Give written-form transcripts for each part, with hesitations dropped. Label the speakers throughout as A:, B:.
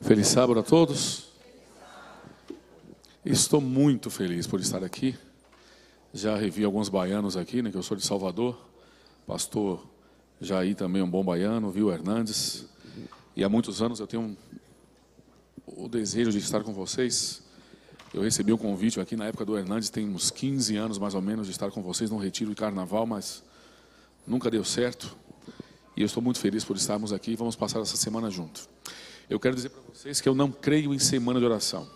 A: Feliz sábado a todos. Estou muito feliz por estar aqui. Já revi alguns baianos aqui, né, que eu sou de Salvador. Pastor Jair também um bom baiano, viu Hernandes. E há muitos anos eu tenho o desejo de estar com vocês. Eu recebi um convite aqui na época do Hernandes, tem uns 15 anos mais ou menos, de estar com vocês num retiro de carnaval, mas nunca deu certo. E eu estou muito feliz por estarmos aqui e vamos passar essa semana junto. Eu quero dizer para vocês que eu não creio em semana de oração.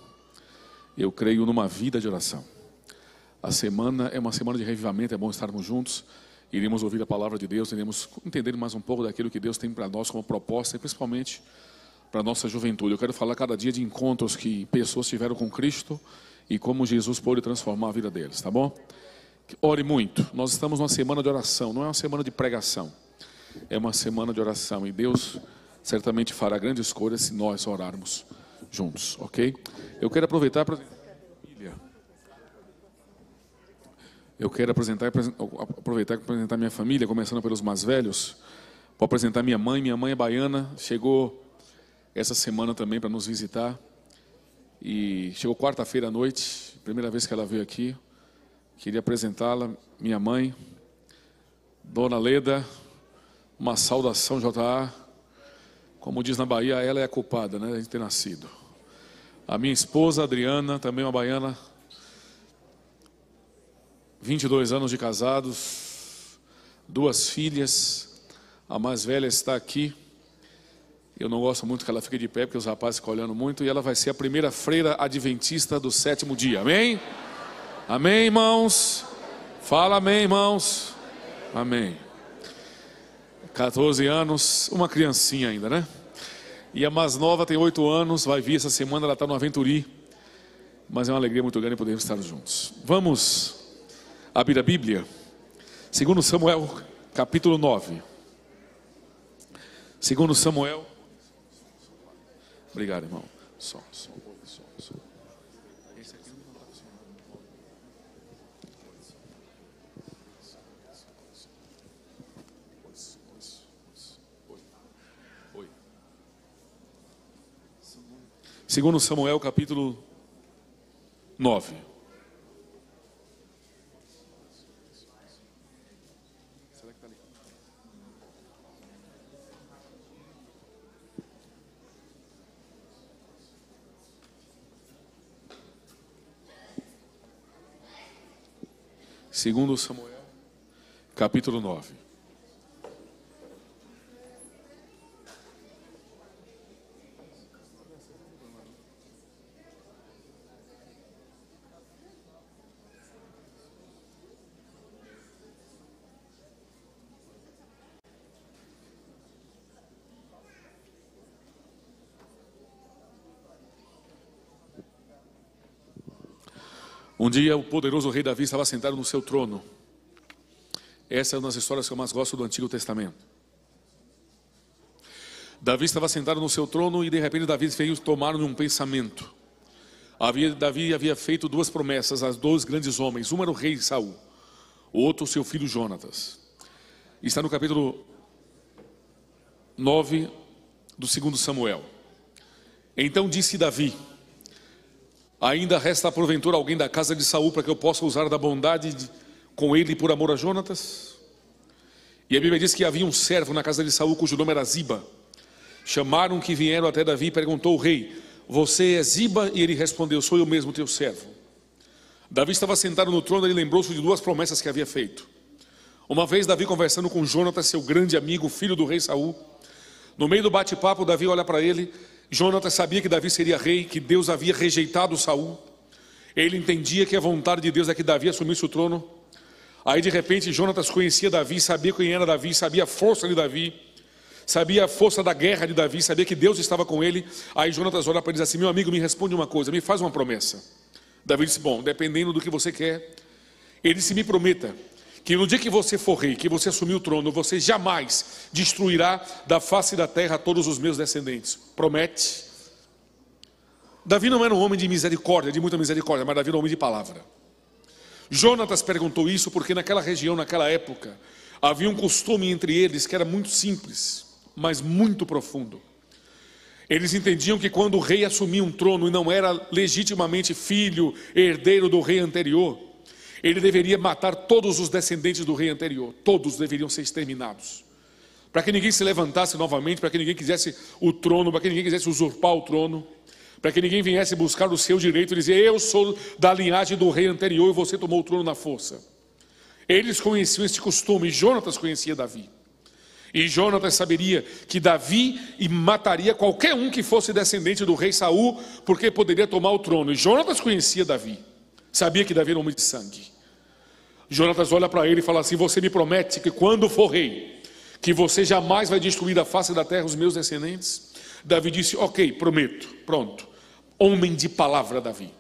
A: Eu creio numa vida de oração. A semana é uma semana de revivamento, é bom estarmos juntos. Iremos ouvir a palavra de Deus, iremos entender mais um pouco daquilo que Deus tem para nós como proposta e principalmente para a nossa juventude. Eu quero falar cada dia de encontros que pessoas tiveram com Cristo e como Jesus pôde transformar a vida deles, tá bom? Ore muito. Nós estamos numa semana de oração, não é uma semana de pregação. É uma semana de oração e Deus certamente fará grandes coisas se nós orarmos juntos, ok? Eu quero aproveitar para apresentar minha família, começando pelos mais velhos. Vou apresentar minha mãe é baiana, chegou essa semana também para nos visitar. E chegou quarta-feira à noite, primeira vez que ela veio aqui. Queria apresentá-la, minha mãe, Dona Leda, uma saudação JA. Como diz na Bahia, ela é a culpada, né, de ter nascido. A minha esposa, Adriana, também uma baiana, 22 anos de casados, 2 filhas, a mais velha está aqui. Eu não gosto muito que ela fique de pé, porque os rapazes ficam olhando muito, e ela vai ser a primeira freira adventista do 7º dia, amém? Amém, irmãos? Fala amém, irmãos? Amém. 14 anos, uma criancinha ainda, né? E a mais nova tem 8 anos, vai vir essa semana, ela está no Aventuri. Mas é uma alegria muito grande podermos estar juntos. Vamos abrir a Bíblia. 2 Samuel, capítulo 9. 2 Samuel. Obrigado, irmão. Som. Esse aqui não está funcionando. Oi. 2 Samuel, capítulo 9. Será que está ali? Segundo Samuel, capítulo 9. Um dia o poderoso rei Davi estava sentado no seu trono. Essa é uma das histórias que eu mais gosto do Antigo Testamento. Davi estava sentado no seu trono e de repente Davi veio tomar-lhe um pensamento. Davi havia feito 2 promessas a 2 grandes homens. Um era o rei Saul, o outro seu filho Jonatas. Está no capítulo 9 do 2 Samuel. Então disse Davi: ainda resta porventura alguém da casa de Saul para que eu possa usar da bondade com ele por amor a Jonatas? E a Bíblia diz que havia um servo na casa de Saul cujo nome era Ziba. Chamaram que vieram até Davi e perguntou o rei: você é Ziba? E ele respondeu: sou eu mesmo, teu servo. Davi estava sentado no trono e lembrou-se de 2 promessas que havia feito. Uma vez Davi conversando com Jonatas, seu grande amigo, filho do rei Saul. No meio do bate-papo, Davi olha para ele. Jonatas sabia que Davi seria rei, que Deus havia rejeitado Saul. Ele entendia que a vontade de Deus é que Davi assumisse o trono. Aí de repente Jonatas conhecia Davi, sabia quem era Davi, sabia a força de Davi, sabia a força da guerra de Davi, sabia que Deus estava com ele. Aí Jonatas olha para ele e diz assim: meu amigo, me responde uma coisa, me faz uma promessa. Davi disse: bom, dependendo do que você quer. Ele disse: me prometa que no dia que você for rei, que você assumir o trono, você jamais destruirá da face da terra todos os meus descendentes. Promete? Davi não era um homem de misericórdia, de muita misericórdia, mas Davi era um homem de palavra. Jonatas perguntou isso porque naquela região, naquela época, havia um costume entre eles que era muito simples, mas muito profundo. Eles entendiam que quando o rei assumia um trono e não era legitimamente filho, herdeiro do rei anterior, ele deveria matar todos os descendentes do rei anterior. Todos deveriam ser exterminados, para que ninguém se levantasse novamente, para que ninguém quisesse o trono, para que ninguém quisesse usurpar o trono, para que ninguém viesse buscar o seu direito e dizer: eu sou da linhagem do rei anterior e você tomou o trono na força. Eles conheciam esse costume. Jonatas conhecia Davi, e Jonatas saberia que Davi mataria qualquer um que fosse descendente do rei Saul, porque poderia tomar o trono. E Jonatas conhecia Davi, sabia que Davi era um homem de sangue. Jonatas olha para ele e fala assim: você me promete que quando for rei, que você jamais vai destruir da face da terra os meus descendentes? Davi disse: ok, prometo. Pronto, homem de palavra Davi.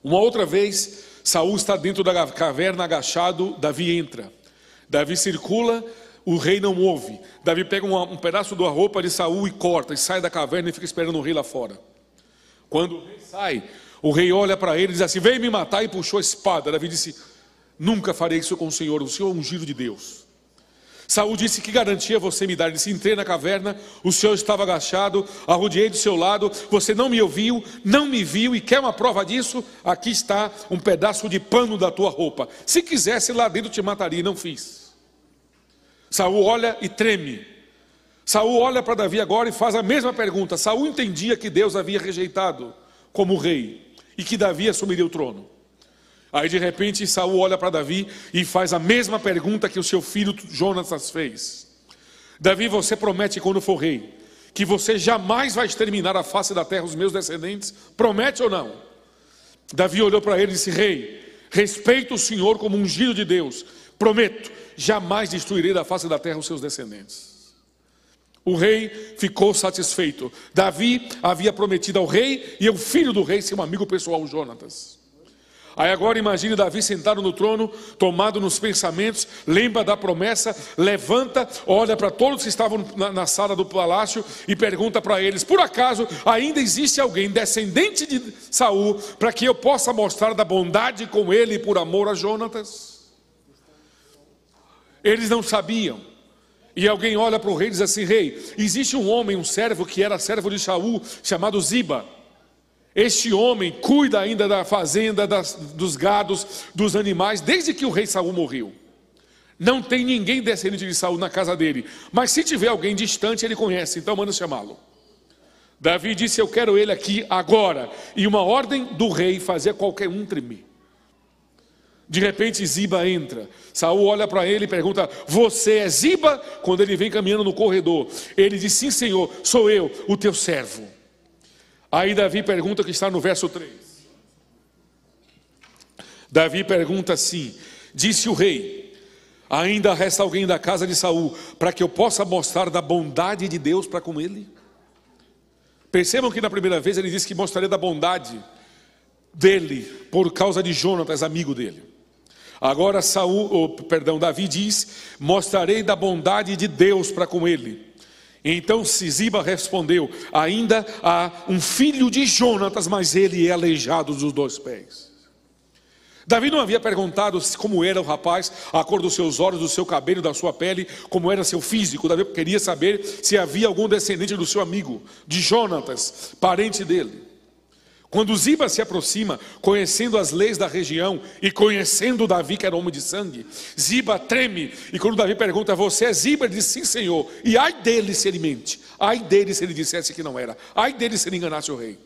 A: Uma outra vez, Saul está dentro da caverna agachado, Davi entra. Davi circula, o rei não ouve. Davi pega um pedaço da roupa de Saul e corta, e sai da caverna e fica esperando o rei lá fora. Quando o rei sai, o rei olha para ele e diz assim: vem me matar, e puxou a espada. Davi disse: nunca farei isso com o Senhor é um ungido de Deus. Saul disse: que garantia você me dá? Ele disse: entrei na caverna, o Senhor estava agachado, arrodeei do seu lado, você não me ouviu, não me viu, e quer uma prova disso? Aqui está um pedaço de pano da tua roupa. Se quisesse, lá dentro te mataria, não fiz. Saul olha e treme. Saul olha para Davi agora e faz a mesma pergunta. Saul entendia que Deus havia rejeitado como rei e que Davi assumiria o trono. Aí de repente Saul olha para Davi e faz a mesma pergunta que o seu filho Jonatas fez. Davi, você promete quando for rei que você jamais vai exterminar a face da terra os meus descendentes? Promete ou não? Davi olhou para ele e disse: rei, respeito o Senhor como ungido de Deus. Prometo, jamais destruirei da face da terra os seus descendentes. O rei ficou satisfeito. Davi havia prometido ao rei e ao filho do rei, seu amigo pessoal Jonatas. Aí agora imagine Davi sentado no trono, tomado nos pensamentos, lembra da promessa, levanta, olha para todos que estavam na sala do palácio e pergunta para eles: por acaso ainda existe alguém descendente de Saul para que eu possa mostrar da bondade com ele por amor a Jonatas? Eles não sabiam. E alguém olha para o rei e diz assim: rei, existe um homem, um servo que era servo de Saul, chamado Ziba. Este homem cuida ainda da fazenda, dos gados, dos animais, desde que o rei Saul morreu. Não tem ninguém descendente de Saul na casa dele, mas se tiver alguém distante, ele conhece, então manda chamá-lo. Davi disse: eu quero ele aqui agora. E uma ordem do rei fazia qualquer um tremer. De repente Ziba entra. Saul olha para ele e pergunta: você é Ziba? Quando ele vem caminhando no corredor, ele diz: sim, senhor, sou eu, o teu servo. Aí Davi pergunta, que está no verso 3. Davi pergunta assim: disse o rei: ainda resta alguém da casa de Saul para que eu possa mostrar da bondade de Deus para com ele? Percebam que na primeira vez ele disse que mostraria da bondade dele por causa de Jonatas, amigo dele. Agora Davi diz: mostrarei da bondade de Deus para com ele. Então Ziba respondeu: ainda há um filho de Jonatas, mas ele é aleijado dos 2 pés. Davi não havia perguntado como era o rapaz, a cor dos seus olhos, do seu cabelo, da sua pele, como era seu físico. Davi queria saber se havia algum descendente do seu amigo, de Jonatas, parente dele. Quando Ziba se aproxima, conhecendo as leis da região e conhecendo Davi, que era homem de sangue, Ziba treme. E quando Davi pergunta: você é Ziba? Ele diz: sim, senhor. E ai dele se ele mente, ai dele se ele dissesse que não era, ai dele se ele enganasse o rei.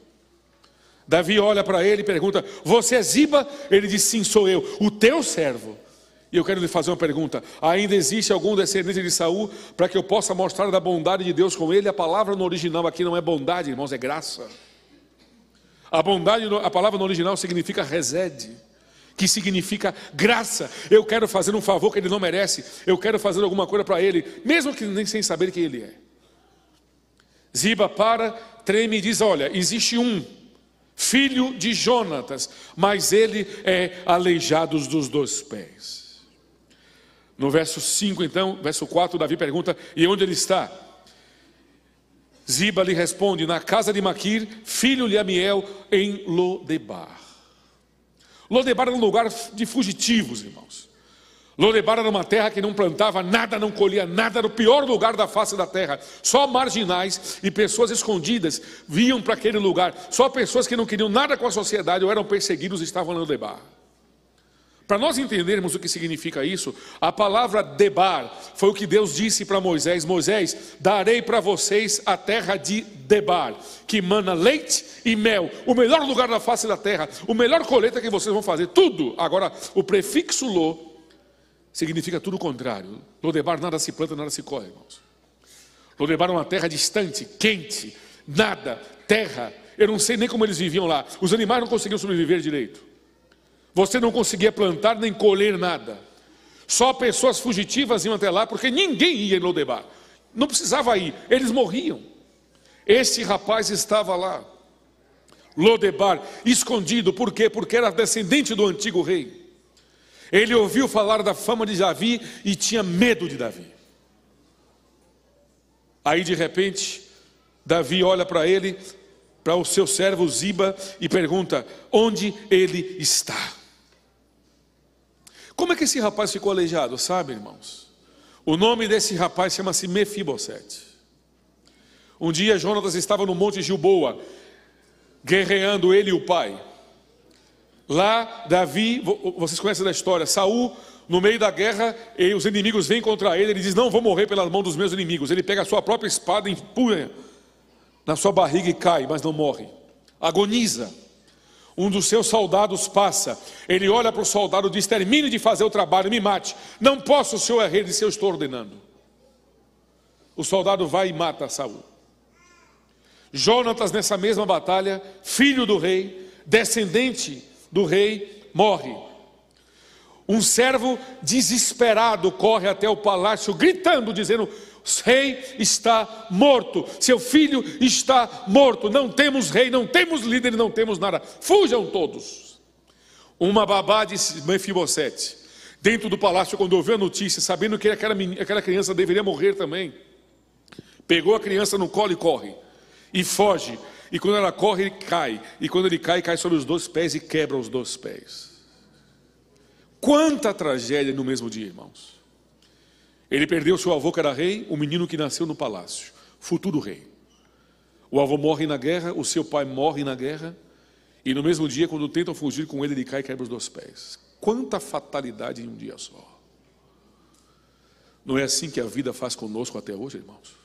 A: Davi olha para ele e pergunta: você é Ziba? Ele diz: sim, sou eu, o teu servo. E eu quero lhe fazer uma pergunta: ainda existe algum descendente de Saul para que eu possa mostrar da bondade de Deus com ele? A palavra no original aqui não é bondade, irmãos, é graça. A bondade, a palavra no original significa resed, que significa graça. Eu quero fazer um favor que ele não merece, eu quero fazer alguma coisa para ele, mesmo que nem sem saber quem ele é. Ziba treme e diz: olha, existe um filho de Jonatas, mas ele é aleijado dos 2 pés. No verso 5 então, verso 4, Davi pergunta: e onde ele está? Ziba lhe responde: na casa de Maquir, filho de Amiel, em Lodebar. Lodebar era um lugar de fugitivos, irmãos. Lodebar era uma terra que não plantava nada, não colhia nada, era o pior lugar da face da terra. Só marginais e pessoas escondidas vinham para aquele lugar. Só pessoas que não queriam nada com a sociedade ou eram perseguidos estavam em Lodebar. Para nós entendermos o que significa isso, a palavra Debar foi o que Deus disse para Moisés: Moisés, darei para vocês a terra de Debar, que mana leite e mel, o melhor lugar da face da terra, o melhor colheita que vocês vão fazer, tudo. Agora, o prefixo Lo significa tudo o contrário. Lodebar nada se planta, nada se colhe, irmãos. Lodebar é uma terra distante, quente, nada, terra. Eu não sei nem como eles viviam lá. Os animais não conseguiam sobreviver direito. Você não conseguia plantar nem colher nada. Só pessoas fugitivas iam até lá, porque ninguém ia em Lodebar. Não precisava ir, eles morriam. Esse rapaz estava lá, Lodebar, escondido. Por quê? Porque era descendente do antigo rei. Ele ouviu falar da fama de Davi e tinha medo de Davi. Aí de repente, Davi olha para ele, para o seu servo Ziba, e pergunta: onde ele está? Como é que esse rapaz ficou aleijado? Sabe, irmãos? O nome desse rapaz chama-se Mefibosete. Um dia Jonatas estava no monte Gilboa, guerreando ele e o pai. Lá Davi, vocês conhecem da história, Saul, no meio da guerra, e os inimigos vêm contra ele. Ele diz: não vou morrer pela mão dos meus inimigos. Ele pega a sua própria espada e empunha na sua barriga e cai, mas não morre. Agoniza. Um dos seus soldados passa. Ele olha para o soldado e diz: termine de fazer o trabalho, me mate. Não posso, o senhor é rei. Ele disse: eu estou ordenando. O soldado vai e mata Saul. Jonatas, nessa mesma batalha, filho do rei, descendente do rei, morre. Um servo desesperado corre até o palácio, gritando, dizendo: o rei está morto, seu filho está morto, não temos rei, não temos líder, não temos nada, fujam todos. Uma babá de Mefibosete, dentro do palácio, quando ouviu a notícia, sabendo que aquela criança deveria morrer também, pegou a criança no colo e corre, e foge. E quando ela corre, ele cai. E quando ele cai, cai sobre os 2 pés e quebra os 2 pés. Quanta tragédia no mesmo dia, irmãos. Ele perdeu seu avô que era rei, o menino que nasceu no palácio, futuro rei. O avô morre na guerra, o seu pai morre na guerra. E no mesmo dia, quando tentam fugir com ele cai e quebra os 2 pés. Quanta fatalidade em um dia só. Não é assim que a vida faz conosco até hoje, irmãos?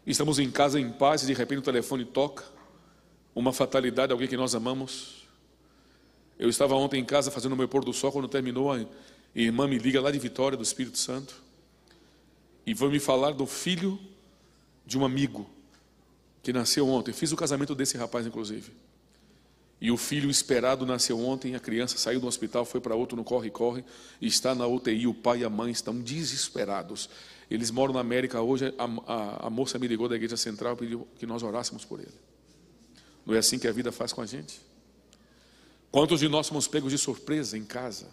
A: Estamos em casa em paz e de repente o telefone toca. Uma fatalidade, alguém que nós amamos. Eu estava ontem em casa fazendo o meu pôr do sol. Quando terminou, a irmã me liga lá de Vitória, do Espírito Santo, e foi me falar do filho de um amigo que nasceu ontem. Fiz o casamento desse rapaz, inclusive. E o filho esperado nasceu ontem. A criança saiu do hospital, foi para outro no corre-corre, e está na UTI. O pai e a mãe estão desesperados. Eles moram na América hoje. A moça me ligou da igreja central e pediu que nós orássemos por ele. Não é assim que a vida faz com a gente? Quantos de nós somos pegos de surpresa em casa,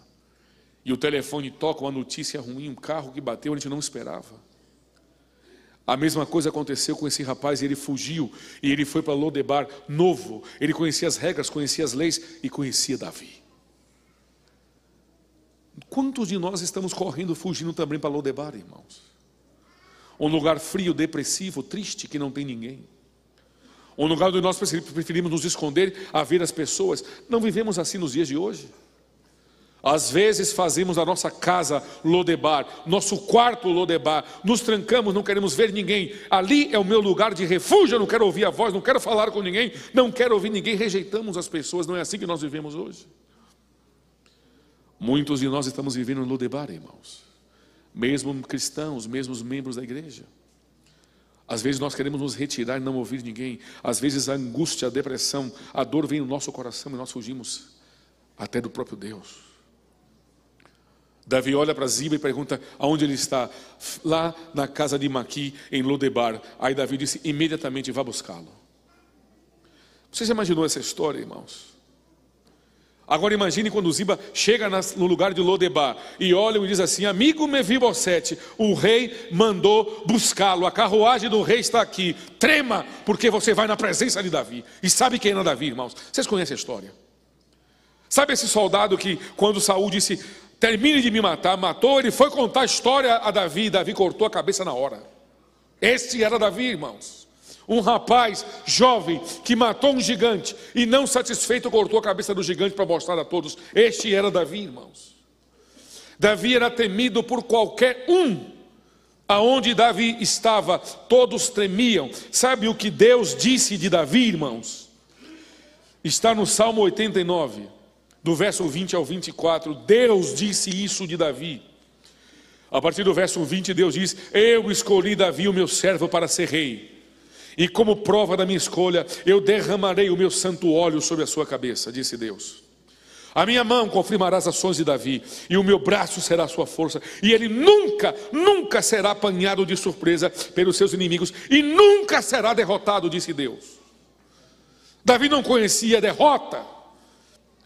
A: e o telefone toca uma notícia ruim, um carro que bateu, a gente não esperava? A mesma coisa aconteceu com esse rapaz. Ele fugiu e ele foi para Lodebar novo. Ele conhecia as regras, conhecia as leis e conhecia Davi. Quantos de nós estamos correndo, fugindo também para Lodebar, irmãos? Um lugar frio, depressivo, triste, que não tem ninguém. Um lugar onde nós preferimos nos esconder a ver as pessoas. Não vivemos assim nos dias de hoje? Às vezes fazemos a nossa casa Lodebar, nosso quarto Lodebar, nos trancamos, não queremos ver ninguém. Ali é o meu lugar de refúgio, eu não quero ouvir a voz, não quero falar com ninguém, não quero ouvir ninguém, rejeitamos as pessoas. Não é assim que nós vivemos hoje? Muitos de nós estamos vivendo em Lodebar, irmãos. Mesmo cristãos, mesmo membros da igreja. Às vezes nós queremos nos retirar e não ouvir ninguém. Às vezes a angústia, a depressão, a dor vem no nosso coração e nós fugimos até do próprio Deus. Davi olha para Ziba e pergunta aonde ele está. Lá na casa de Maqui, em Lodebar. Aí Davi disse: imediatamente vá buscá-lo. Você já imaginou essa história, irmãos? Agora imagine quando Ziba chega no lugar de Lodebar e olha e diz assim: amigo Mefibosete, o rei mandou buscá-lo, a carruagem do rei está aqui, trema, porque você vai na presença de Davi. E sabe quem era Davi, irmãos? Vocês conhecem a história? Sabe esse soldado que quando Saul disse: termine de me matar. Matou, ele foi contar a história a Davi, e Davi cortou a cabeça na hora. Este era Davi, irmãos. Um rapaz jovem que matou um gigante e não satisfeito cortou a cabeça do gigante para mostrar a todos. Este era Davi, irmãos. Davi era temido por qualquer um. Aonde Davi estava, todos tremiam. Sabe o que Deus disse de Davi, irmãos? Está no Salmo 89, do verso 20 ao 24. Deus disse isso de Davi. A partir do verso 20, Deus diz: eu escolhi Davi, o meu servo, para ser rei. E como prova da minha escolha, eu derramarei o meu santo óleo sobre a sua cabeça, disse Deus. A minha mão confirmará as ações de Davi, e o meu braço será a sua força, e ele nunca será apanhado de surpresa pelos seus inimigos, e nunca será derrotado, disse Deus. Davi não conhecia a derrota.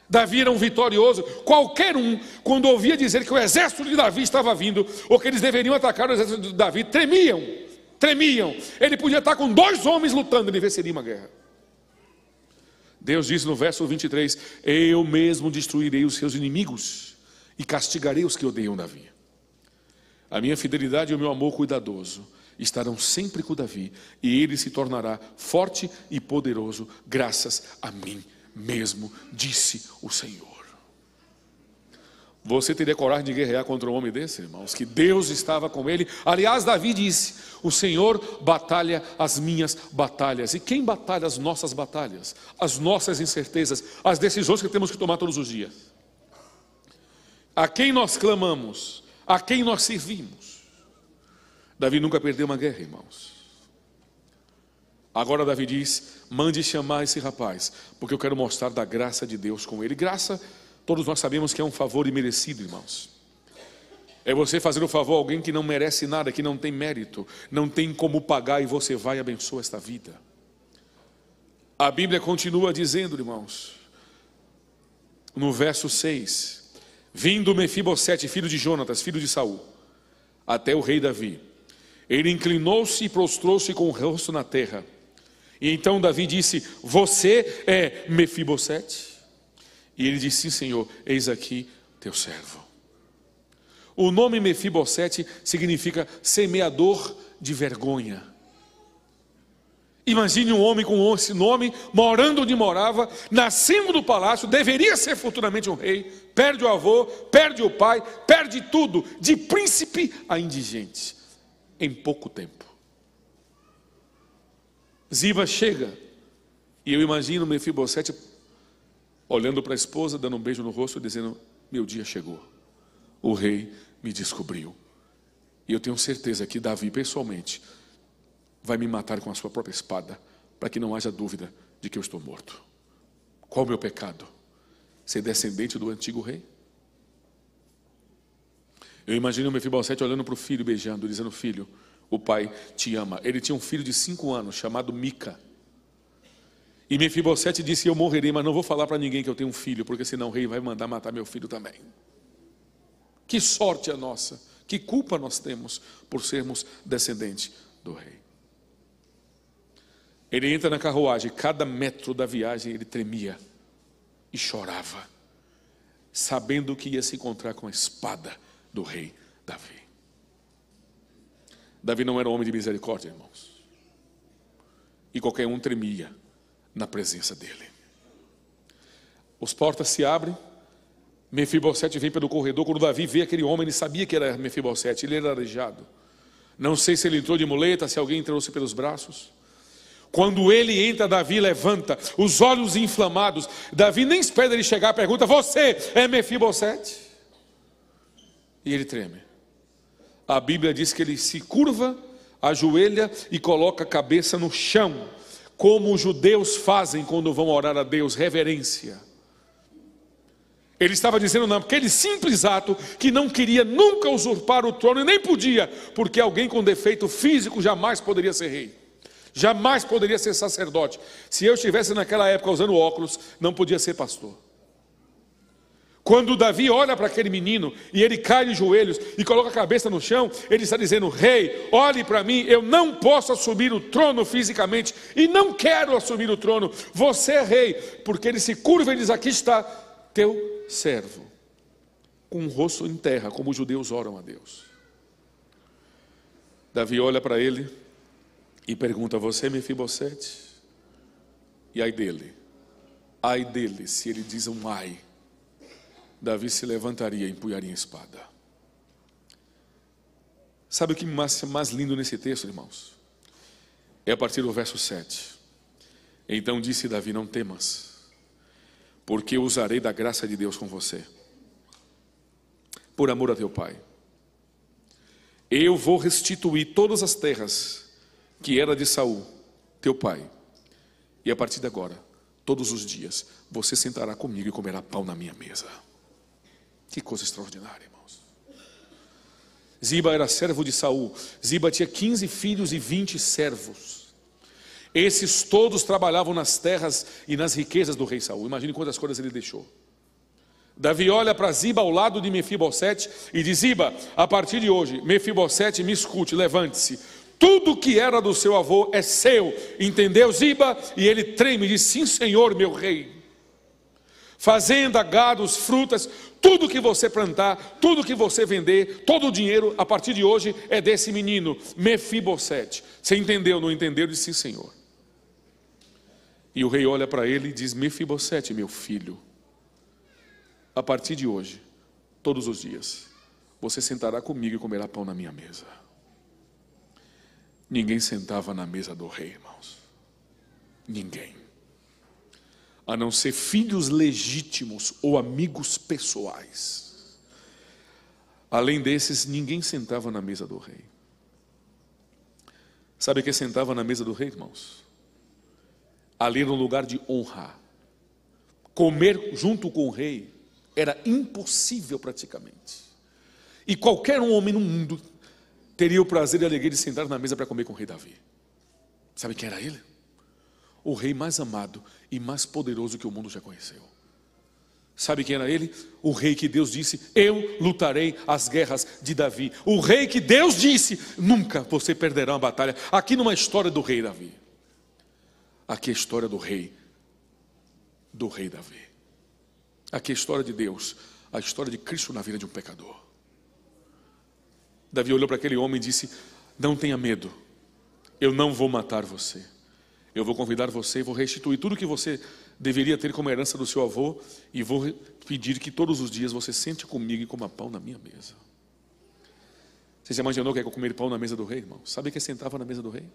A: Davi era um vitorioso. Qualquer um, quando ouvia dizer que o exército de Davi estava vindo, ou que eles deveriam atacar o exército de Davi, tremiam. Ele podia estar com 2 homens lutando, ele venceria uma guerra. Deus disse no verso 23: eu mesmo destruirei os seus inimigos e castigarei os que odeiam Davi. A minha fidelidade e o meu amor cuidadoso estarão sempre com Davi, e ele se tornará forte e poderoso graças a mim mesmo, disse o Senhor. Você teria coragem de guerrear contra um homem desse, irmãos? Que Deus estava com ele. Aliás, Davi disse: o Senhor batalha as minhas batalhas. E quem batalha as nossas batalhas? As nossas incertezas, as decisões que temos que tomar todos os dias. A quem nós clamamos? A quem nós servimos? Davi nunca perdeu uma guerra, irmãos. Agora Davi diz: mande chamar esse rapaz, porque eu quero mostrar da graça de Deus com ele. Graça, todos nós sabemos que é um favor imerecido, irmãos. É você fazer o favor a alguém que não merece nada, que não tem mérito, não tem como pagar, e você vai e abençoa esta vida. A Bíblia continua dizendo, irmãos, no verso 6: vindo Mefibosete, filho de Jonatas, filho de Saul, até o rei Davi, ele inclinou-se e prostrou-se com o rosto na terra. E então Davi disse: você é Mefibosete? E ele disse: sim, Senhor, eis aqui teu servo. O nome Mefibosete significa semeador de vergonha. Imagine um homem com esse nome, morando onde morava, nascendo do palácio, deveria ser futuramente um rei, perde o avô, perde o pai, perde tudo, de príncipe a indigente, em pouco tempo. Ziba chega, e eu imagino Mefibosete olhando para a esposa, dando um beijo no rosto, dizendo: meu dia chegou, o rei me descobriu, e eu tenho certeza que Davi pessoalmente vai me matar com a sua própria espada, para que não haja dúvida de que eu estou morto. Qual o meu pecado? Ser descendente do antigo rei? Eu imagino Mefibosete olhando para o filho, beijando, dizendo: filho, o pai te ama. Ele tinha um filho de 5 anos, chamado Mica. E Mefibosete disse: eu morrerei, mas não vou falar para ninguém que eu tenho um filho, porque senão o rei vai mandar matar meu filho também. Que sorte a nossa, que culpa nós temos por sermos descendentes do rei. Ele entra na carruagem, cada metro da viagem ele tremia e chorava, sabendo que ia se encontrar com a espada do rei Davi. Davi não era um homem de misericórdia, irmãos, e qualquer um tremia na presença dele. As portas se abrem, Mefibosete vem pelo corredor. Quando Davi vê aquele homem, ele sabia que era Mefibosete, ele era aleijado. Não sei se ele entrou de muleta, se alguém trouxe pelos braços. Quando ele entra, Davi levanta, os olhos inflamados. Davi nem espera ele chegar, pergunta: você é Mefibosete? E ele treme. A Bíblia diz que ele se curva, ajoelha e coloca a cabeça no chão, como os judeus fazem quando vão orar a Deus, reverência. Ele estava dizendo naquele simples ato que não queria nunca usurpar o trono, e nem podia, porque alguém com defeito físico jamais poderia ser rei, jamais poderia ser sacerdote. Se eu estivesse naquela época usando óculos, não podia ser pastor. Quando Davi olha para aquele menino e ele cai de joelhos e coloca a cabeça no chão, ele está dizendo: rei, olhe para mim, eu não posso assumir o trono fisicamente e não quero assumir o trono, você é rei. Porque ele se curva e diz: aqui está teu servo. com o rosto em terra, como os judeus oram a Deus. Davi olha para ele e pergunta: você é Mefibosete? E ai dele se ele diz um ai, Davi se levantaria e empunharia a espada. Sabe o que mais lindo nesse texto, irmãos? É a partir do verso 7. Então disse Davi: não temas, porque eu usarei da graça de Deus com você, por amor a teu pai. Eu vou restituir todas as terras que era de Saul, teu pai. E a partir de agora, todos os dias, você sentará comigo e comerá pão na minha mesa. Que coisa extraordinária, irmãos. Ziba era servo de Saul. Ziba tinha 15 filhos e 20 servos. Esses todos trabalhavam nas terras e nas riquezas do rei Saul. Imagine quantas coisas ele deixou. Davi olha para Ziba ao lado de Mefibosete e diz: Ziba, a partir de hoje, Mefibosete, me escute, levante-se. Tudo que era do seu avô é seu. Entendeu, Ziba? E ele treme e diz: sim, senhor, meu rei. Fazenda, gados, frutas, tudo que você plantar, tudo que você vender, todo o dinheiro, a partir de hoje, é desse menino, Mefibosete. Você entendeu, não entendeu? Ele diz: sim, senhor. E o rei olha para ele e diz: Mefibosete, meu filho, a partir de hoje, todos os dias, você sentará comigo e comerá pão na minha mesa. Ninguém sentava na mesa do rei, irmãos. Ninguém. A não ser filhos legítimos ou amigos pessoais. Além desses, ninguém sentava na mesa do rei. Sabe quem sentava na mesa do rei, irmãos? Ali era um lugar de honra. Comer junto com o rei era impossível praticamente. E qualquer um homem no mundo teria o prazer e a alegria de sentar na mesa para comer com o rei Davi. Sabe quem era ele? O rei mais amado e mais poderoso que o mundo já conheceu. Sabe quem era ele? O rei que Deus disse: eu lutarei as guerras de Davi. O rei que Deus disse: nunca você perderá uma batalha. Aqui numa história do rei Davi. Aqui é a história do rei Davi. Aqui é a história de Deus, a história de Cristo na vida de um pecador. Davi olhou para aquele homem e disse: não tenha medo, eu não vou matar você. Eu vou convidar você e vou restituir tudo que você deveria ter como herança do seu avô, e vou pedir que todos os dias você sente comigo e coma pão na minha mesa. Você já imaginou que é comer pão na mesa do rei, irmão? Sabe quem sentava na mesa do rei?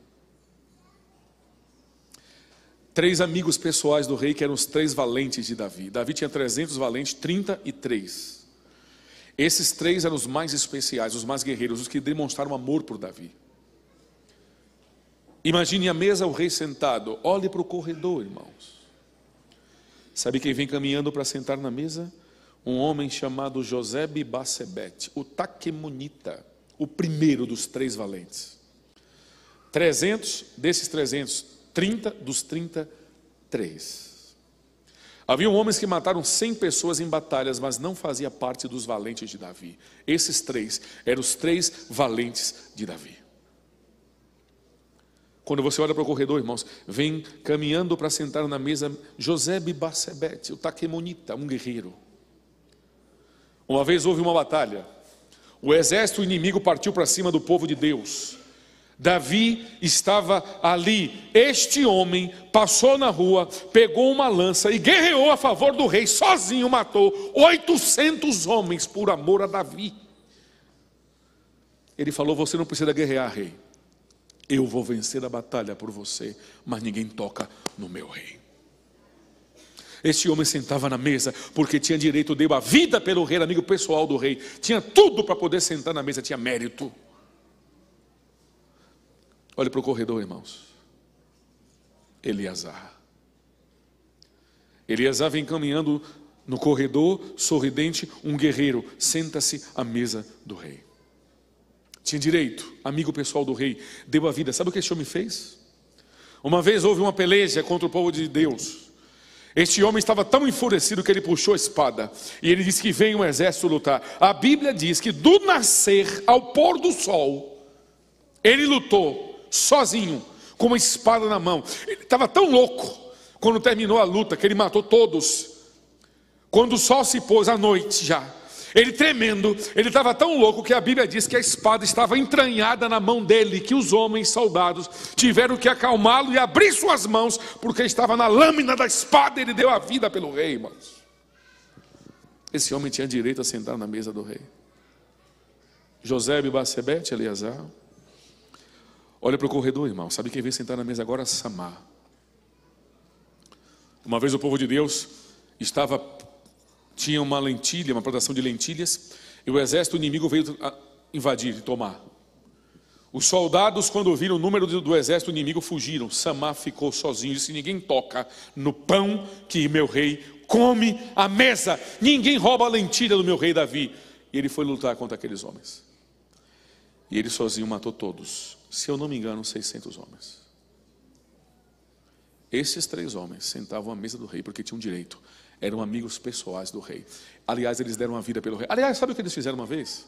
A: 3 amigos pessoais do rei, que eram os 3 valentes de Davi. Davi tinha 300 valentes, 33. Esses 3 eram os mais especiais, os mais guerreiros, os que demonstraram amor por Davi. Imagine a mesa, o rei sentado. Olhe para o corredor, irmãos. Sabe quem vem caminhando para sentar na mesa? Um homem chamado Josebe Bassebete, o Taquemonita, o primeiro dos 3 valentes. 300 desses 300, 30 dos 33. Havia homens que mataram 100 pessoas em batalhas, mas não fazia parte dos valentes de Davi. Esses 3 eram os 3 valentes de Davi. Quando você olha para o corredor, irmãos, vem caminhando para sentar na mesa Josebe Bassebete, o Taquemonita, um guerreiro. Uma vez houve uma batalha. O exército inimigo partiu para cima do povo de Deus. Davi estava ali. Este homem passou na rua, pegou uma lança e guerreou a favor do rei. Sozinho matou 800 homens por amor a Davi. Ele falou: você não precisa guerrear, rei. Eu vou vencer a batalha por você, mas ninguém toca no meu rei. Este homem sentava na mesa porque tinha direito, deu a vida pelo rei, amigo pessoal do rei. Tinha tudo para poder sentar na mesa, tinha mérito. Olhe para o corredor, irmãos. Eleazar vem caminhando no corredor, sorridente, um guerreiro. Senta-se à mesa do rei. Tinha direito, amigo pessoal do rei, deu a vida. Sabe o que esse homem fez? Uma vez houve uma peleja contra o povo de Deus. Este homem estava tão enfurecido que ele puxou a espada. E ele disse que veio um exército lutar. A Bíblia diz que do nascer ao pôr do sol, ele lutou sozinho, com uma espada na mão. Ele estava tão louco, quando terminou a luta, que ele matou todos. Quando o sol se pôs à noite já, Ele tremendo, ele estava tão louco que a Bíblia diz que a espada estava entranhada na mão dele, que os homens soldados tiveram que acalmá-lo e abrir suas mãos, porque estava na lâmina da espada. Ele deu a vida pelo rei, irmãos. Esse homem tinha direito a sentar na mesa do rei. José e Batsebete, Eleazar. Olha para o corredor, irmão. Sabe quem veio sentar na mesa agora? Samar. Uma vez o povo de Deus tinha uma lentilha, uma plantação de lentilhas, e o exército inimigo veio invadir e tomar. Os soldados, quando viram o número do exército inimigo, fugiram. Samar ficou sozinho, disse: ninguém toca no pão que meu rei come à mesa, ninguém rouba a lentilha do meu rei Davi. E ele foi lutar contra aqueles homens, e ele sozinho matou todos, se eu não me engano, 600 homens. Esses 3 homens sentavam à mesa do rei porque tinham direito, eram amigos pessoais do rei. Aliás, eles deram a vida pelo rei. Aliás, sabe o que eles fizeram uma vez?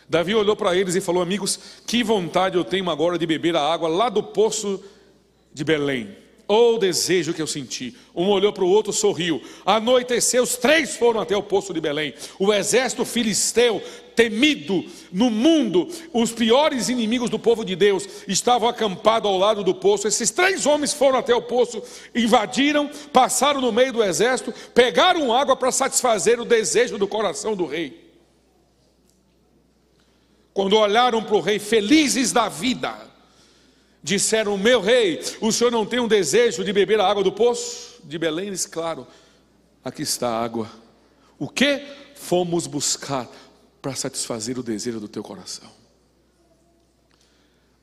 A: Davi olhou para eles e falou: amigos, que vontade eu tenho agora de beber a água lá do poço de Belém. Oh, o desejo que eu senti. Um olhou para o outro, sorriu. Anoiteceu, os 3 foram até o poço de Belém. O exército filisteu, temido no mundo, os piores inimigos do povo de Deus, estavam acampados ao lado do poço. Esses 3 homens foram até o poço, invadiram, passaram no meio do exército, pegaram água para satisfazer o desejo do coração do rei. Quando olharam para o rei, felizes da vida, disseram: meu rei, o senhor não tem um desejo de beber a água do poço de Belém? Eles: claro, aqui está a água. O que fomos buscar para satisfazer o desejo do teu coração?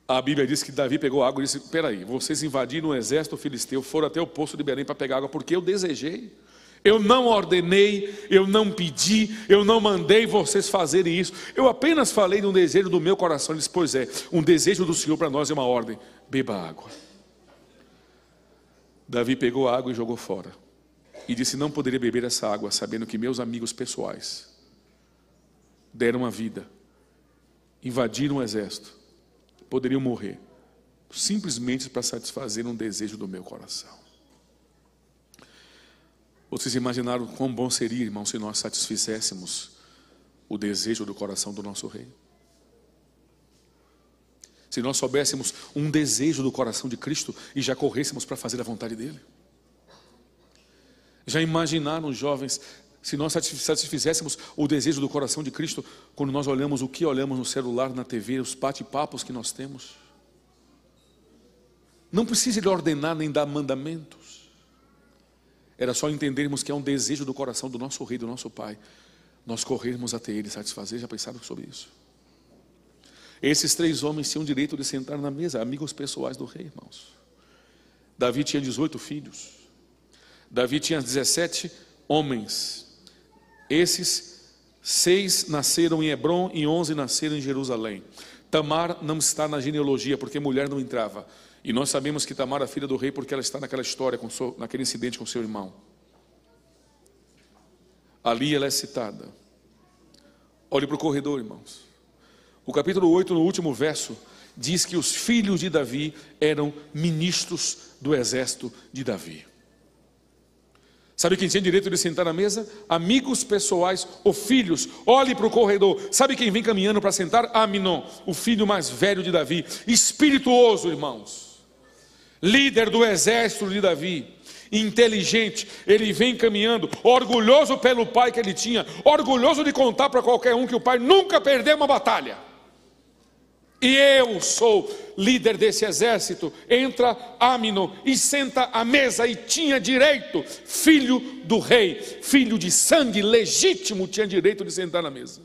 A: A Bíblia diz que Davi pegou água e disse: espera aí, vocês invadiram o exército filisteu, foram até o poço de Belém para pegar água porque eu desejei. Eu não ordenei, eu não pedi, eu não mandei vocês fazerem isso. Eu apenas falei de um desejo do meu coração. Ele disse: pois é, um desejo do Senhor para nós é uma ordem: beba água. Davi pegou a água e jogou fora, e disse: não poderia beber essa água, sabendo que meus amigos pessoais deram a vida, invadiram o exército, poderiam morrer, simplesmente para satisfazer um desejo do meu coração. Vocês imaginaram quão bom seria, irmão, se nós satisfizéssemos o desejo do coração do nosso rei? Se nós soubéssemos um desejo do coração de Cristo e já corrêssemos para fazer a vontade dele? Já imaginaram, jovens, se nós satisfizéssemos o desejo do coração de Cristo quando nós olhamos o que olhamos no celular, na TV, os bate-papos que nós temos? Não precisa ele ordenar nem dar mandamentos. Era só entendermos que é um desejo do coração do nosso rei, do nosso pai, nós corrermos até ele e satisfazer. Já pensaram sobre isso? Esses 3 homens tinham direito de sentar na mesa, amigos pessoais do rei, irmãos. Davi tinha 18 filhos. Davi tinha 17 homens. Esses 6 nasceram em Hebrom e 11 nasceram em Jerusalém. Tamar não está na genealogia porque mulher não entrava. E nós sabemos que Tamar é filha do rei porque ela está naquela história, naquele incidente com seu irmão. Ali ela é citada. Olhe para o corredor, irmãos. O capítulo 8, no último verso, diz que os filhos de Davi eram ministros do exército de Davi. Sabe quem tinha direito de sentar na mesa? Amigos pessoais ou filhos. Olhe para o corredor. Sabe quem vem caminhando para sentar? Aminon, o filho mais velho de Davi. Espirituoso, irmãos. Líder do exército de Davi. Inteligente. Ele vem caminhando, orgulhoso pelo pai que ele tinha. Orgulhoso de contar para qualquer um que o pai nunca perdeu uma batalha. E eu sou líder desse exército. Entra Aminon e senta à mesa e tinha direito. Filho do rei, filho de sangue legítimo, tinha direito de sentar na mesa.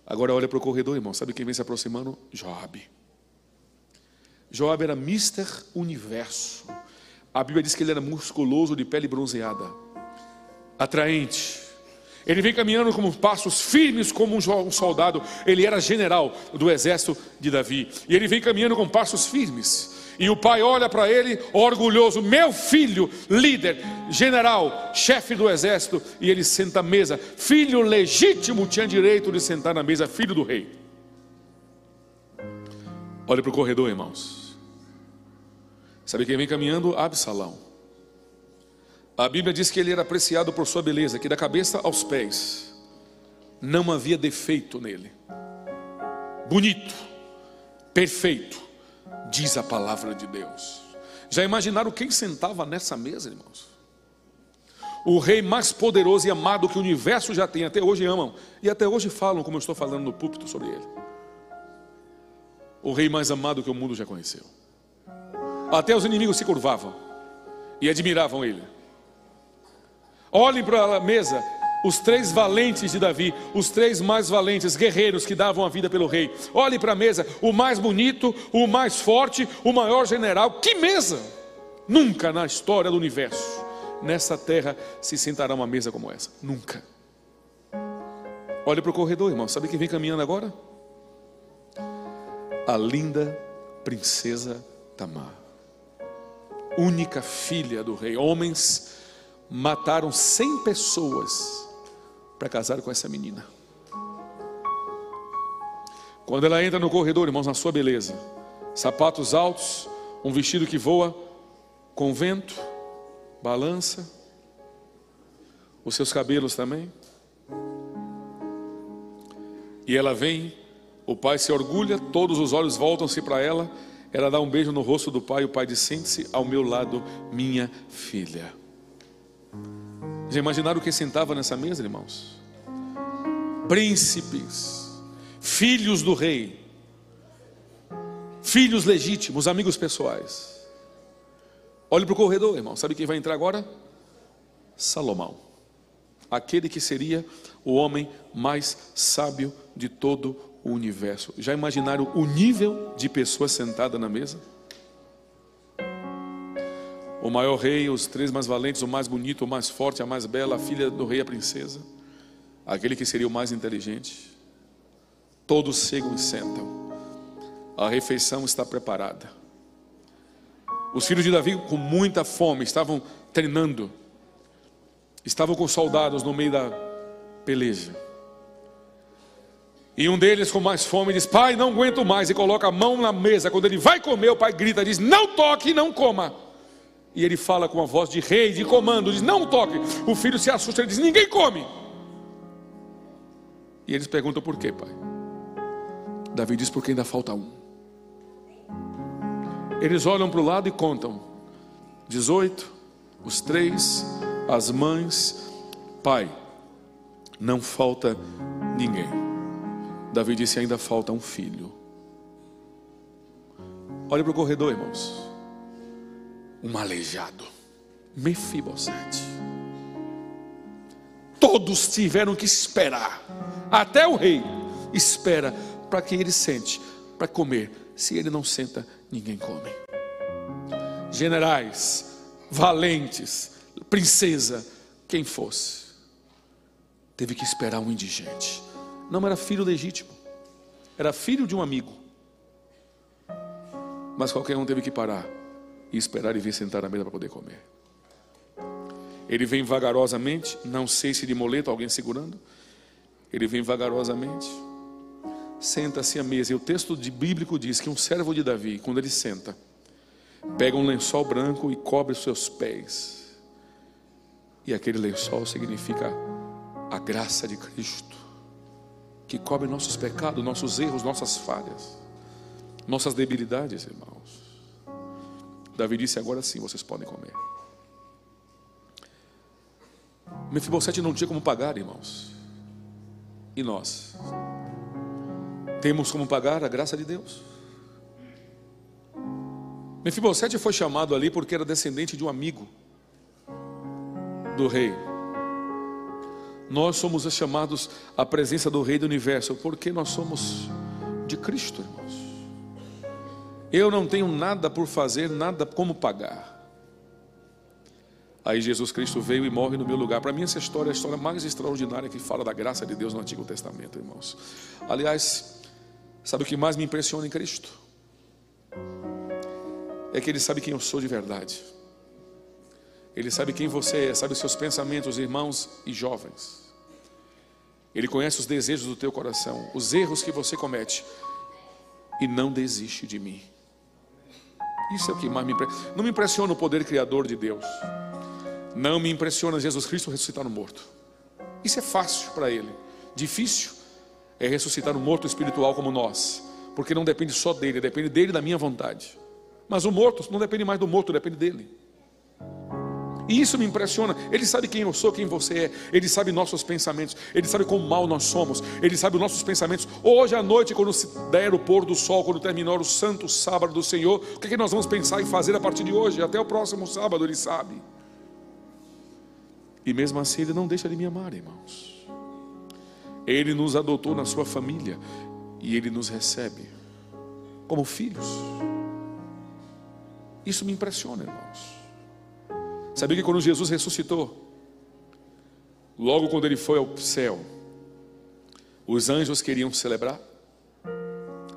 A: Agora olha para o corredor, irmão. Sabe quem vem se aproximando? Joabe. Joabe era Mister Universo. A Bíblia diz que ele era musculoso, de pele bronzeada, atraente. Ele vem caminhando com passos firmes como um soldado. Ele era general do exército de Davi. E ele vem caminhando com passos firmes. E o pai olha para ele, orgulhoso. Meu filho, líder, general, chefe do exército. E ele senta à mesa. Filho legítimo tinha direito de sentar na mesa, filho do rei. Olha para o corredor, irmãos. Sabe quem vem caminhando? Absalão. A Bíblia diz que ele era apreciado por sua beleza, que da cabeça aos pés não havia defeito nele. Bonito, perfeito, diz a palavra de Deus. Já imaginaram quem sentava nessa mesa, irmãos? O rei mais poderoso e amado que o universo já tem, até hoje amam, e até hoje falam, como eu estou falando no púlpito sobre ele. O rei mais amado que o mundo já conheceu. Até os inimigos se curvavam e admiravam ele. Olhem para a mesa, os 3 valentes de Davi, os 3 mais valentes guerreiros que davam a vida pelo rei. Olhem para a mesa, o mais bonito, o mais forte, o maior general. Que mesa! Nunca na história do universo, nessa terra, se sentará uma mesa como essa. Nunca. Olhe para o corredor, irmão. Sabe quem vem caminhando agora? A linda princesa Tamar, única filha do rei. Homens mataram 100 pessoas para casar com essa menina. Quando ela entra no corredor, irmãos, na sua beleza, sapatos altos, um vestido que voa com vento, balança, os seus cabelos também. E ela vem, o pai se orgulha, todos os olhos voltam-se para ela. Ela dá um beijo no rosto do pai, o pai diz: sente-se ao meu lado, minha filha. Já imaginaram quem sentava nessa mesa, irmãos? Príncipes, filhos do rei, filhos legítimos, amigos pessoais. Olhe para o corredor, irmão. Sabe quem vai entrar agora? Salomão, aquele que seria o homem mais sábio de todo o universo. Já imaginaram o nível de pessoas sentadas na mesa? O maior rei, os 3 mais valentes, o mais bonito, o mais forte, a mais bela, a filha do rei, a princesa, aquele que seria o mais inteligente. Todos chegam e sentam. A refeição está preparada. Os filhos de Davi, com muita fome, estavam treinando. Estavam com soldados no meio da peleja. E um deles, com mais fome, diz: pai, não aguento mais. E coloca a mão na mesa. Quando ele vai comer, o pai grita, diz: não toque, não coma. E ele fala com a voz de rei, de comando, diz: não toque. O filho se assusta, ele diz: ninguém come. E eles perguntam: por quê, pai? Davi diz: porque ainda falta um. Eles olham para o lado e contam: 18, os 3, as mães. Pai, não falta ninguém. Davi disse: ainda falta um filho. Olha para o corredor, irmãos. Um aleijado, Mefibosete. Todos tiveram que esperar. Até o rei espera para que ele sente, para comer. Se ele não senta, ninguém come. Generais, valentes, princesa, quem fosse, teve que esperar um indigente. Não era filho legítimo, era filho de um amigo. Mas qualquer um teve que parar e esperar e vir sentar à mesa para poder comer. Ele vem vagarosamente, não sei se de moleto, alguém segurando. Ele vem vagarosamente, senta-se à mesa. E o texto bíblico diz que um servo de Davi, quando ele senta, pega um lençol branco e cobre os seus pés. E aquele lençol significa a graça de Cristo, que cobre nossos pecados, nossos erros, nossas falhas, nossas debilidades, irmãos. Davi disse: agora sim vocês podem comer. Mefibosete não tinha como pagar, irmãos. E nós temos como pagar a graça de Deus? Mefibosete foi chamado ali porque era descendente de um amigo do rei. Nós somos chamados à presença do Rei do Universo porque nós somos de Cristo, irmãos. Eu não tenho nada por fazer, nada como pagar. Aí Jesus Cristo veio e morre no meu lugar. Para mim essa história é a história mais extraordinária que fala da graça de Deus no Antigo Testamento, irmãos. Aliás, sabe o que mais me impressiona em Cristo? É que Ele sabe quem eu sou de verdade. Ele sabe quem você é, sabe os seus pensamentos, irmãos e jovens. Ele conhece os desejos do teu coração, os erros que você comete, e não desiste de mim. Isso é o que mais me impressiona. Não me impressiona o poder criador de Deus. Não me impressiona Jesus Cristo ressuscitar no morto. Isso é fácil para Ele. Difícil é ressuscitar um morto espiritual como nós, porque não depende só dele, depende dele e da minha vontade. Mas o morto não depende mais do morto, depende dele. E isso me impressiona. Ele sabe quem eu sou, quem você é. Ele sabe nossos pensamentos. Ele sabe quão mal nós somos. Ele sabe os nossos pensamentos. Hoje à noite, quando se der o pôr do sol, quando terminar o santo sábado do Senhor, o que é que nós vamos pensar e fazer a partir de hoje? Até o próximo sábado, Ele sabe. E mesmo assim Ele não deixa de me amar, irmãos. Ele nos adotou na sua família e Ele nos recebe como filhos. Isso me impressiona, irmãos. Sabia que quando Jesus ressuscitou, logo quando Ele foi ao céu, os anjos queriam celebrar?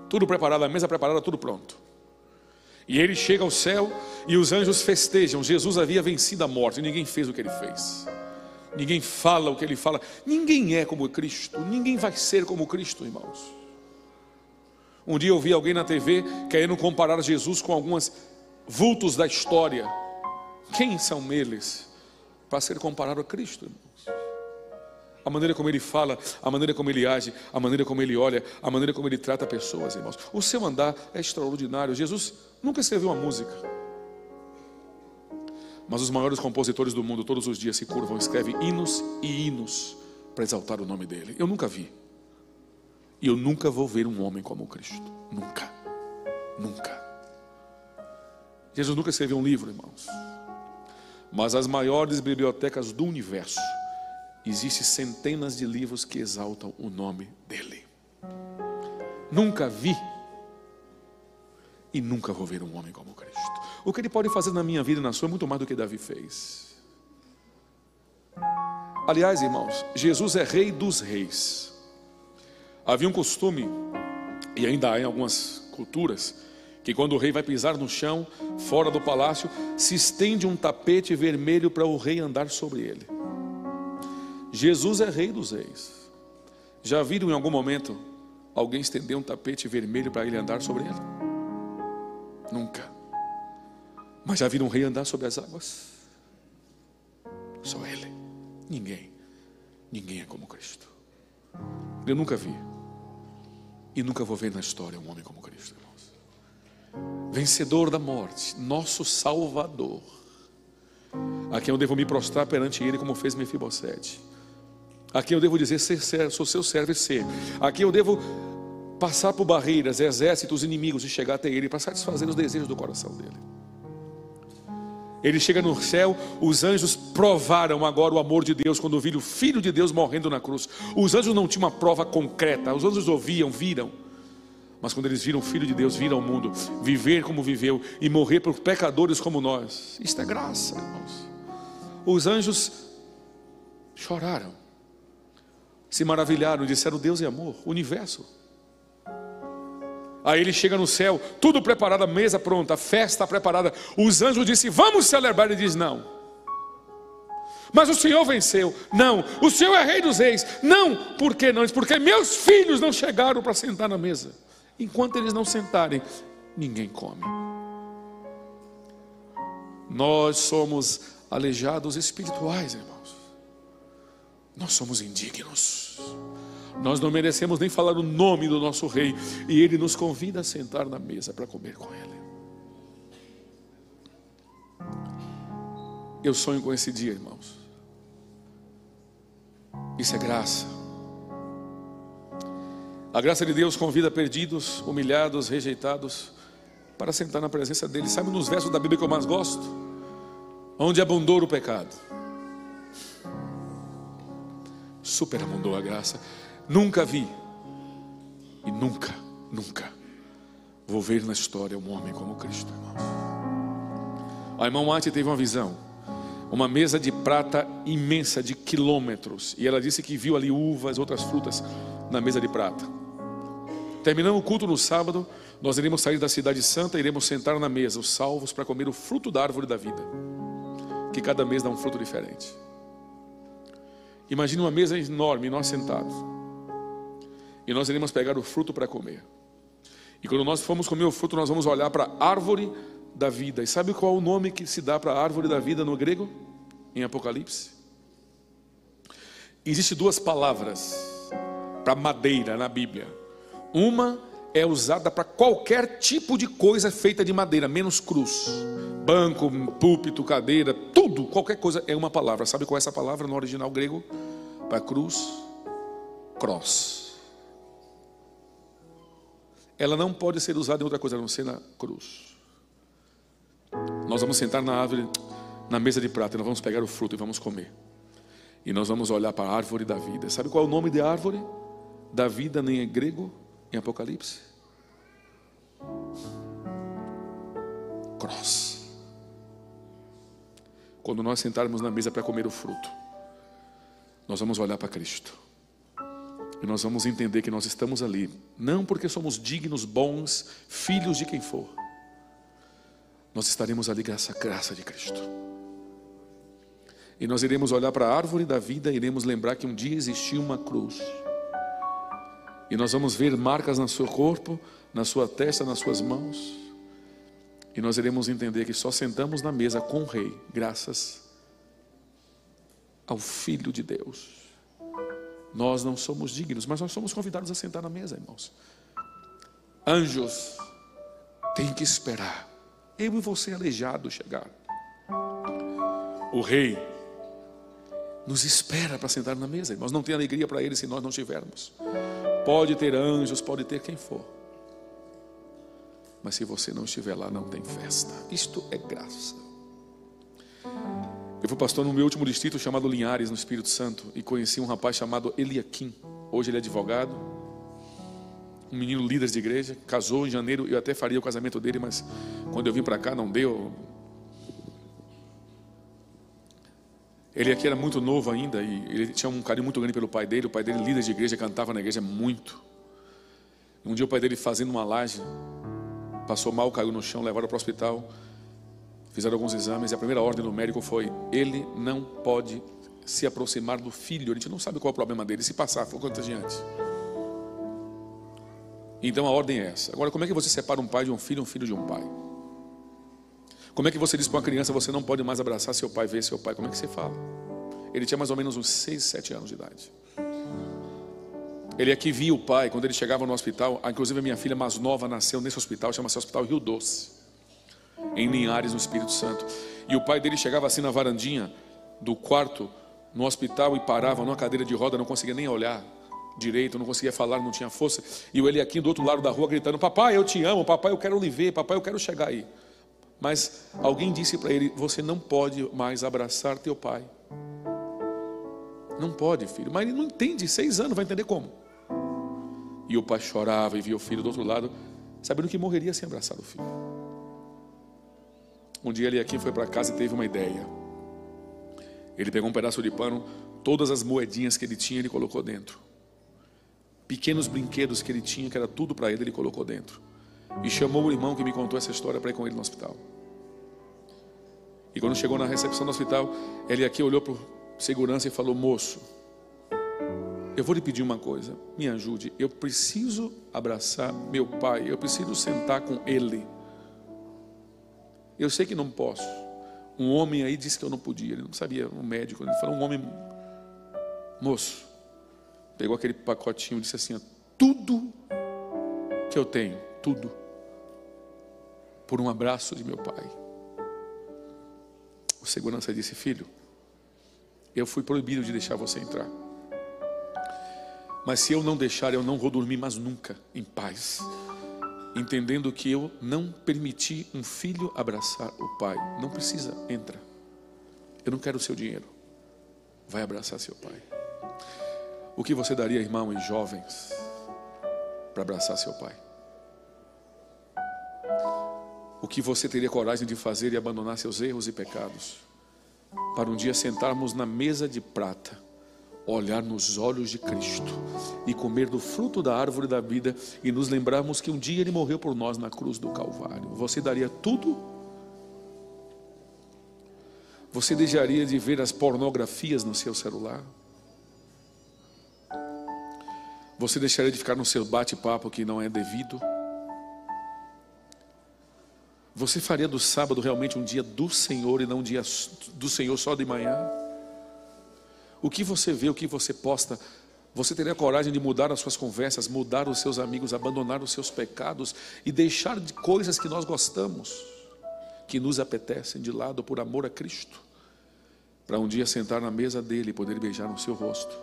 A: Tudo preparado, a mesa preparada, tudo pronto. E Ele chega ao céu e os anjos festejam. Jesus havia vencido a morte, ninguém fez o que Ele fez. Ninguém fala o que Ele fala. Ninguém é como Cristo, ninguém vai ser como Cristo, irmãos. Um dia eu vi alguém na TV querendo comparar Jesus com alguns vultos da história. Quem são eles para ser comparado a Cristo, irmãos? A maneira como Ele fala, a maneira como Ele age, a maneira como Ele olha, a maneira como Ele trata pessoas, irmãos. O seu andar é extraordinário. Jesus nunca escreveu uma música, mas os maiores compositores do mundo todos os dias se curvam, escrevem hinos e hinos para exaltar o nome dEle. Eu nunca vi, e eu nunca vou ver um homem como Cristo. Nunca, nunca. Jesus nunca escreveu um livro, irmãos, mas as maiores bibliotecas do universo, existem centenas de livros que exaltam o nome dEle. Nunca vi e nunca vou ver um homem como Cristo. O que Ele pode fazer na minha vida e na sua é muito mais do que Davi fez. Aliás, irmãos, Jesus é Rei dos reis. Havia um costume, e ainda há em algumas culturas, que quando o rei vai pisar no chão, fora do palácio, se estende um tapete vermelho para o rei andar sobre ele. Jesus é Rei dos reis. Já viram em algum momento alguém estender um tapete vermelho para ele andar sobre ele? Nunca. Mas já viram um rei andar sobre as águas? Só Ele. Ninguém. Ninguém é como Cristo. Eu nunca vi e nunca vou ver na história um homem como Cristo, irmãos. Vencedor da morte, nosso Salvador, a quem eu devo me prostrar perante Ele, como fez Mefibosete, a quem eu devo dizer sou seu servo e ser, a quem eu devo passar por barreiras, exércitos, inimigos e chegar até Ele para satisfazer os desejos do coração dele. Ele chega no céu, os anjos provaram agora o amor de Deus quando viram o Filho de Deus morrendo na cruz. Os anjos não tinham uma prova concreta, os anjos ouviam, viram. Mas quando eles viram o Filho de Deus vir ao mundo, viver como viveu e morrer por pecadores como nós, isto é graça, irmãos. Os anjos choraram, se maravilharam, disseram: Deus é amor, o universo. Aí Ele chega no céu, tudo preparado, a mesa pronta, a festa preparada. Os anjos disseram: vamos celebrar. Ele diz: não. Mas o Senhor venceu. Não. O Senhor é Rei dos reis. Não. Por que não? Porque meus filhos não chegaram para sentar na mesa. Enquanto eles não sentarem, ninguém come. Nós somos aleijados espirituais, irmãos. Nós somos indignos. Nós não merecemos nem falar o nome do nosso Rei, e Ele nos convida a sentar na mesa para comer com Ele. Eu sonho com esse dia, irmãos. Isso é graça. A graça de Deus convida perdidos, humilhados, rejeitados, para sentar na presença dEle. Sabe nos versos da Bíblia que eu mais gosto? Onde abundou o pecado, superabundou a graça. Nunca vi e nunca vou ver na história um homem como Cristo, irmãos. A irmã Mate teve uma visão, uma mesa de prata imensa de quilômetros, e ela disse que viu ali uvas, outras frutas na mesa de prata. Terminando o culto no sábado, nós iremos sair da cidade santa e iremos sentar na mesa, os salvos, para comer o fruto da árvore da vida, que cada mês dá um fruto diferente. Imagine uma mesa enorme, nós sentados, e nós iremos pegar o fruto para comer. E quando nós formos comer o fruto, nós vamos olhar para a árvore da vida. E sabe qual é o nome que se dá para a árvore da vida no grego? em Apocalipse? Existem duas palavras para madeira na Bíblia. Uma é usada para qualquer tipo de coisa feita de madeira, menos cruz. Banco, púlpito, cadeira, tudo, qualquer coisa é uma palavra. Sabe qual é essa palavra no original grego? Para cruz, cross. Ela não pode ser usada em outra coisa a não ser na cruz. Nós vamos sentar na árvore, na mesa de prata, e nós vamos pegar o fruto e vamos comer. E nós vamos olhar para a árvore da vida. Sabe qual é o nome da árvore da vida em grego, em Apocalipse? Cross. Quando nós sentarmos na mesa para comer o fruto, nós vamos olhar para Cristo. E nós vamos entender que nós estamos ali, não porque somos dignos, bons, filhos de quem for. Nós estaremos ali graças à graça de Cristo. E nós iremos olhar para a árvore da vida e iremos lembrar que um dia existiu uma cruz. E nós vamos ver marcas no seu corpo, na sua testa, nas suas mãos. E nós iremos entender que só sentamos na mesa com o Rei, graças ao Filho de Deus. Nós não somos dignos, mas nós somos convidados a sentar na mesa, irmãos. Anjos têm que esperar eu e você aleijado chegar. O Rei nos espera para sentar na mesa, irmãos. Não tem alegria para Ele se nós não tivermos. Pode ter anjos, pode ter quem for, mas se você não estiver lá, não tem festa. Isto é graça. Eu fui pastor no meu último distrito, chamado Linhares, no Espírito Santo, e conheci um rapaz chamado Eliakim. Hoje ele é advogado, um menino líder de igreja. Casou em janeiro, eu até faria o casamento dele, mas quando eu vim para cá não deu. Ele aqui era muito novo ainda e ele tinha um carinho muito grande pelo pai dele. O pai dele, líder de igreja, cantava na igreja muito. Um dia o pai dele fazendo uma laje, passou mal, caiu no chão, levaram para o hospital. Fizeram alguns exames e a primeira ordem do médico foi: ele não pode se aproximar do filho. A gente não sabe qual é o problema dele, se passar, for contagiante. Então a ordem é essa. Agora, como é que você separa um pai de um filho de um pai? Como é que você diz para uma criança: você não pode mais abraçar seu pai, ver seu pai? Como é que você fala? Ele tinha mais ou menos uns 6, 7 anos de idade. Ele aqui via o pai quando ele chegava no hospital. Inclusive a minha filha mais nova nasceu nesse hospital, chama-se Hospital Rio Doce, em Linhares, no Espírito Santo. E o pai dele chegava assim na varandinha do quarto no hospital e parava numa cadeira de roda, não conseguia nem olhar direito, não conseguia falar, não tinha força. E ele aqui do outro lado da rua gritando: papai, eu te amo, papai, eu quero lhe ver, papai, eu quero chegar aí. Mas alguém disse para ele: você não pode mais abraçar teu pai. Não pode, filho. Mas ele não entende, 6 anos, vai entender como? E o pai chorava e via o filho do outro lado, sabendo que morreria sem abraçar o filho. Um dia ele aqui foi para casa e teve uma ideia. Ele pegou um pedaço de pano, todas as moedinhas que ele tinha, ele colocou dentro. Pequenos brinquedos que ele tinha, que era tudo para ele, ele colocou dentro. E chamou o irmão que me contou essa história para ir com ele no hospital. E quando chegou na recepção do hospital, ele aqui olhou para o segurança e falou: moço, eu vou lhe pedir uma coisa, me ajude. Eu preciso abraçar meu pai, eu preciso sentar com ele. Eu sei que não posso. Um homem aí disse que eu não podia, ele não sabia, um médico. Ele falou: um homem, moço, pegou aquele pacotinho e disse assim: tudo que eu tenho, tudo, por um abraço de meu pai. O segurança disse: filho, eu fui proibido de deixar você entrar, mas se eu não deixar, eu não vou dormir mais nunca em paz, entendendo que eu não permiti um filho abraçar o pai. Não precisa, entra. Eu não quero o seu dinheiro, vai abraçar seu pai. O que você daria, irmão e jovens, para abraçar seu pai? O que você teria coragem de fazer e abandonar seus erros e pecados, para um dia sentarmos na mesa de prata, olhar nos olhos de Cristo e comer do fruto da árvore da vida e nos lembrarmos que um dia Ele morreu por nós na cruz do Calvário? Você daria tudo? Você deixaria de ver as pornografias no seu celular? Você deixaria de ficar no seu bate-papo que não é devido? Você faria do sábado realmente um dia do Senhor e não um dia do Senhor só de manhã? O que você vê, o que você posta, você teria coragem de mudar as suas conversas, mudar os seus amigos, abandonar os seus pecados e deixar de coisas que nós gostamos, que nos apetecem, de lado por amor a Cristo, para um dia sentar na mesa dele e poder beijar no seu rosto,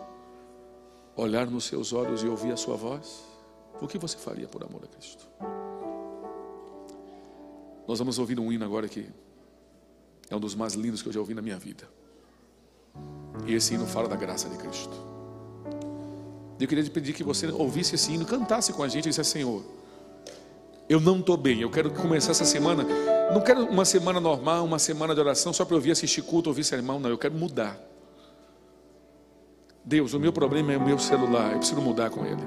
A: olhar nos seus olhos e ouvir a sua voz? O que você faria por amor a Cristo? Nós vamos ouvir um hino agora que é um dos mais lindos que eu já ouvi na minha vida. E esse hino fala da graça de Cristo. Eu queria te pedir que você ouvisse esse hino, cantasse com a gente e dissesse: Senhor, eu não estou bem, eu quero começar essa semana. Não quero uma semana normal, uma semana de oração só para eu ouvir, assistir culto, ouvir sermão. Não, eu quero mudar. Deus, o meu problema é o meu celular, eu preciso mudar com ele.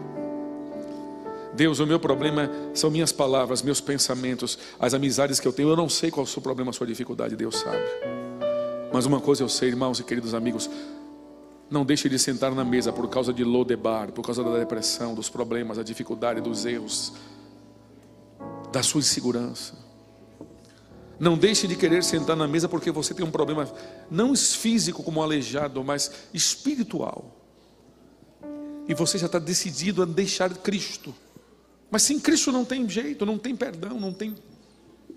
A: Deus, o meu problema são minhas palavras, meus pensamentos, as amizades que eu tenho. Eu não sei qual é o seu problema, a sua dificuldade, Deus sabe. Mas uma coisa eu sei, irmãos e queridos amigos: não deixe de sentar na mesa por causa de Lodebar, por causa da depressão, dos problemas, da dificuldade, dos erros, da sua insegurança. Não deixe de querer sentar na mesa porque você tem um problema, não físico como aleijado, mas espiritual. E você já está decidido a deixar Cristo. Mas sem Cristo não tem jeito, não tem perdão, não tem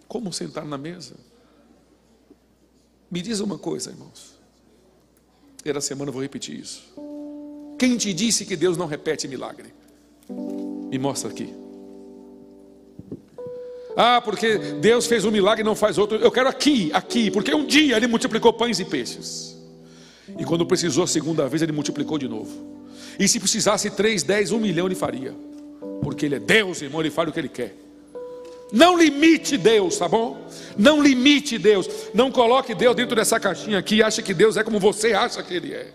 A: como sentar na mesa. Me diz uma coisa, irmãos. Era semana eu vou repetir isso. Quem te disse que Deus não repete milagre? Me mostra aqui. Ah, porque Deus fez um milagre e não faz outro. Eu quero aqui, porque um dia Ele multiplicou pães e peixes. E quando precisou a segunda vez, Ele multiplicou de novo. E se precisasse 3, 10, 1 milhão, Ele faria. Porque Ele é Deus, irmão, Ele faz o que Ele quer. Não limite Deus, tá bom? Não limite Deus. Não coloque Deus dentro dessa caixinha aqui e ache que Deus é como você acha que Ele é.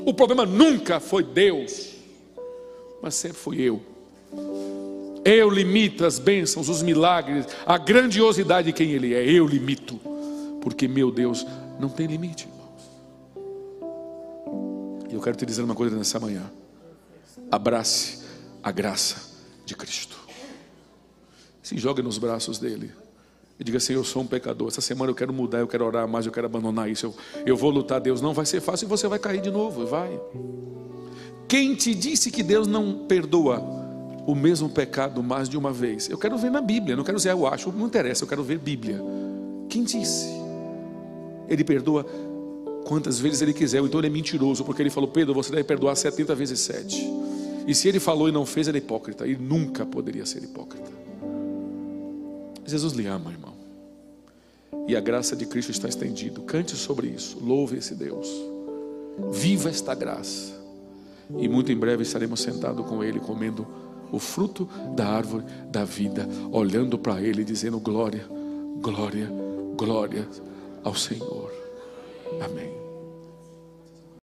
A: O problema nunca foi Deus, mas sempre fui eu. Eu limito as bênçãos, os milagres, a grandiosidade de quem Ele é. Eu limito, porque meu Deus não tem limite, irmãos. E eu quero te dizer uma coisa nessa manhã: abrace a graça de Cristo. Se jogue nos braços dele e diga assim: eu sou um pecador, essa semana eu quero mudar, eu quero orar mais, eu quero abandonar isso, eu vou lutar. Deus, não vai ser fácil e você vai cair de novo, vai. Quem te disse que Deus não perdoa o mesmo pecado mais de uma vez? Eu quero ver na Bíblia, não quero dizer eu acho, não interessa, eu quero ver Bíblia. Quem disse? Ele perdoa quantas vezes Ele quiser. Então Ele é mentiroso, porque Ele falou: Pedro, você deve perdoar 70 vezes 7. E se Ele falou e não fez, Ele é hipócrita. Ele nunca poderia ser hipócrita. Jesus lhe ama, irmão, e a graça de Cristo está estendida. Cante sobre isso, louve esse Deus, viva esta graça. E muito em breve estaremos sentados com Ele, comendo o fruto da árvore da vida, olhando para Ele e dizendo: glória, glória, glória ao Senhor. Amém.